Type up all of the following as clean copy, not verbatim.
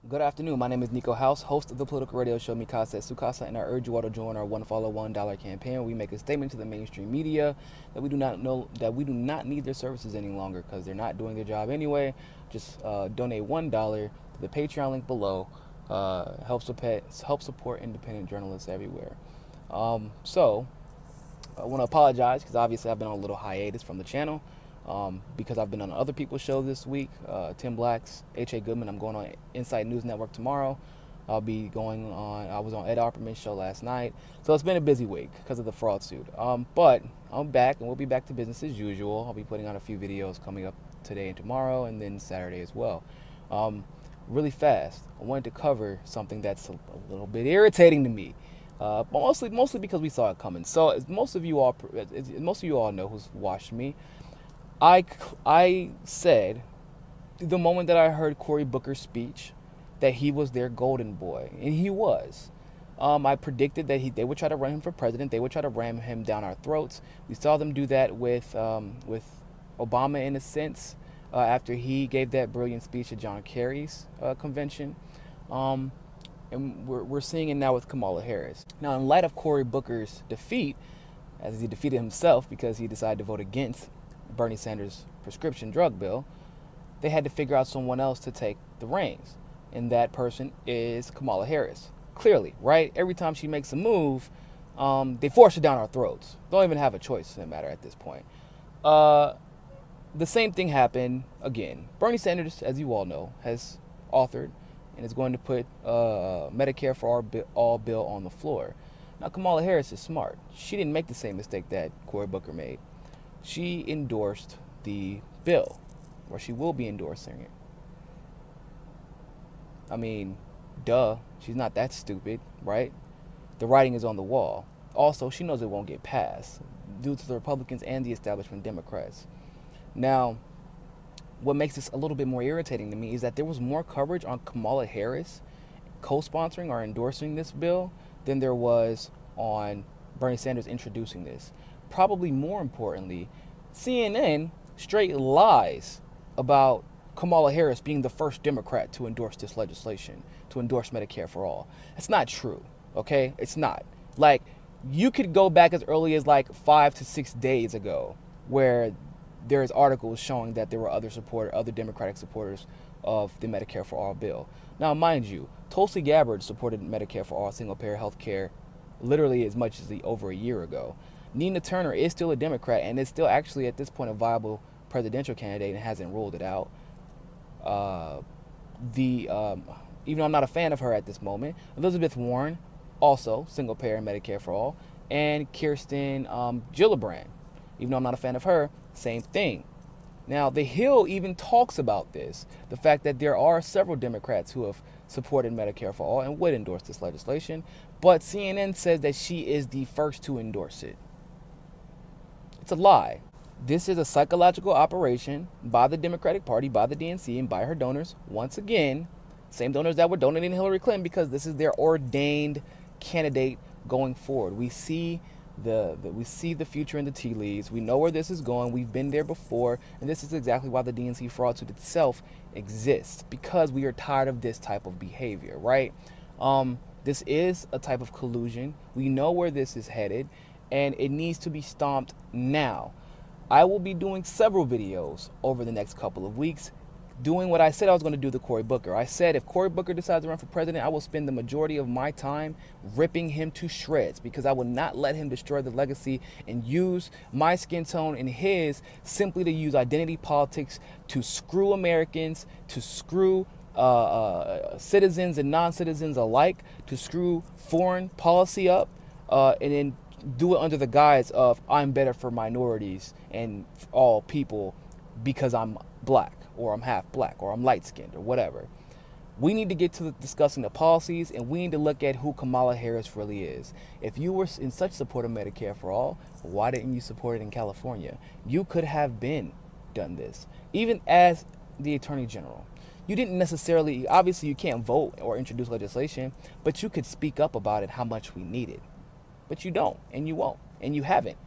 Good afternoon. My name is Niko House, host of the political radio show Mikasa Sukasa, and I urge you all to join our One Follow $1 campaign. Where we make a statement to the mainstream media that we do not need their services any longer because they're not doing their job anyway. Just donate $1 to the Patreon link below. Help support independent journalists everywhere. So I want to apologize because obviously I've been on a little hiatus from the channel. Because I've been on other people's shows this week, Tim Black's, H.A. Goodman. I'm going on Insight News Network tomorrow. I was on Ed Opperman's show last night. So it's been a busy week because of the fraud suit. But I'm back, and we'll be back to business as usual. I'll be putting out a few videos coming up today and tomorrow, and then Saturday as well. Really fast, I wanted to cover something that's a little bit irritating to me. Mostly because we saw it coming. So as most of you all know who's watched me, I said the moment that I heard Cory Booker's speech that he was their golden boy, and he was. I predicted that they would try to run him for president. They would try to ram him down our throats. We saw them do that with Obama in a sense after he gave that brilliant speech at John Kerry's convention. And we're seeing it now with Kamala Harris. Now, in light of Cory Booker's defeat, as he defeated himself because he decided to vote against Bernie Sanders' prescription drug bill, they had to figure out someone else to take the reins. And that person is Kamala Harris. Clearly, right? Every time she makes a move, they force her down our throats. Don't even have a choice in the matter at this point. The same thing happened again. Bernie Sanders, as you all know, has authored and is going to put Medicare for all bill on the floor. Now, Kamala Harris is smart. She didn't make the same mistake that Cory Booker made. She endorsed the bill, or she will be endorsing it. I mean, duh, she's not that stupid, right? The writing is on the wall. Also, she knows it won't get passed due to the Republicans and the establishment Democrats. Now, what makes this a little bit more irritating to me is that there was more coverage on Kamala Harris co-sponsoring or endorsing this bill than there was on Bernie Sanders introducing this. Probably more importantly, CNN straight lies about Kamala Harris being the first Democrat to endorse this legislation, to endorse Medicare for all. It's not true, okay? It's not. Like, you could go back as early as like 5 to 6 days ago where there's articles showing that there were other Democratic supporters of the Medicare for all bill. Now, mind you, Tulsi Gabbard supported Medicare for all single-payer health care literally as much as over a year ago. Nina Turner is still a Democrat and is still actually at this point a viable presidential candidate and hasn't ruled it out. Even though I'm not a fan of her at this moment, Elizabeth Warren, also single payer and Medicare for all, and Kirsten Gillibrand, even though I'm not a fan of her, same thing. Now, The Hill even talks about this, the fact that there are several Democrats who have supported Medicare for all and would endorse this legislation, but CNN says that she is the first to endorse it. It's a lie. This is a psychological operation by the Democratic Party, by the DNC, and by her donors. Once again, same donors that were donating Hillary Clinton because this is their ordained candidate going forward. We see the future in the tea leaves. We know where this is going. We've been there before, and this is exactly why the DNC fraud suit itself exists, because we are tired of this type of behavior, right? This is a type of collusion. We know where this is headed, and it needs to be stomped now. I will be doing several videos over the next couple of weeks doing what I said I was going to do to Cory Booker. I said if Cory Booker decides to run for president, I will spend the majority of my time ripping him to shreds because I will not let him destroy the legacy and use my skin tone and his simply to use identity politics to screw Americans, to screw citizens and non-citizens alike, to screw foreign policy up, and then do it under the guise of I'm better for minorities and all people because I'm black or I'm half black or I'm light-skinned or whatever. We need to get to discussing the policies, and we need to look at who Kamala Harris really is. If you were in such support of Medicare for all, why didn't you support it in California? You could have done this. Even as the Attorney General, you didn't necessarily, obviously you can't vote or introduce legislation, but you could speak up about it, how much we need it. But you don't, and you won't, and you haven't.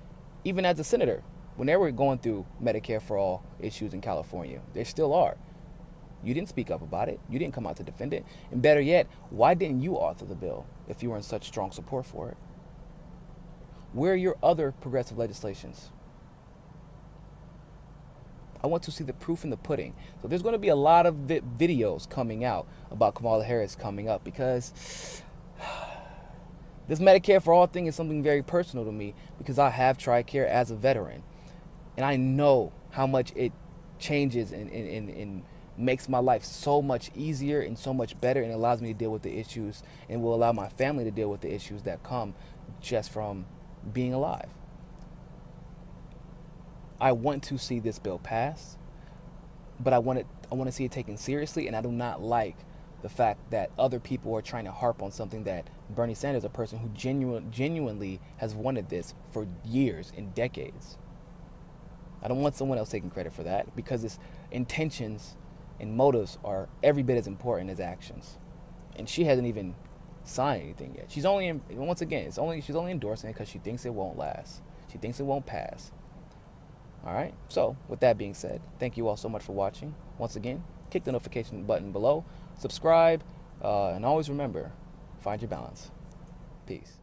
Even as a senator, when they were going through Medicare for all issues in California, they still are. You didn't speak up about it. You didn't come out to defend it. And better yet, why didn't you author the bill if you were in such strong support for it? Where are your other progressive legislations? I want to see the proof in the pudding. So there's going to be a lot of videos coming out about Kamala Harris coming up, because this Medicare for all thing is something very personal to me, because I have TRICARE as a veteran. And I know how much it changes and makes my life so much easier and so much better, and allows me to deal with the issues and will allow my family to deal with the issues that come just from being alive. I want to see this bill pass, but I want to see it taken seriously, and I do not like the fact that other people are trying to harp on something that Bernie Sanders, a person who genuinely has wanted this for years and decades. I don't want someone else taking credit for that, because its intentions and motives are every bit as important as actions. And she hasn't even signed anything yet. She's only, once again, she's only endorsing it because she thinks it won't last. She thinks it won't pass. All right. So with that being said, thank you all so much for watching. Once again, click the notification button below, subscribe, and always remember, find your balance. Peace.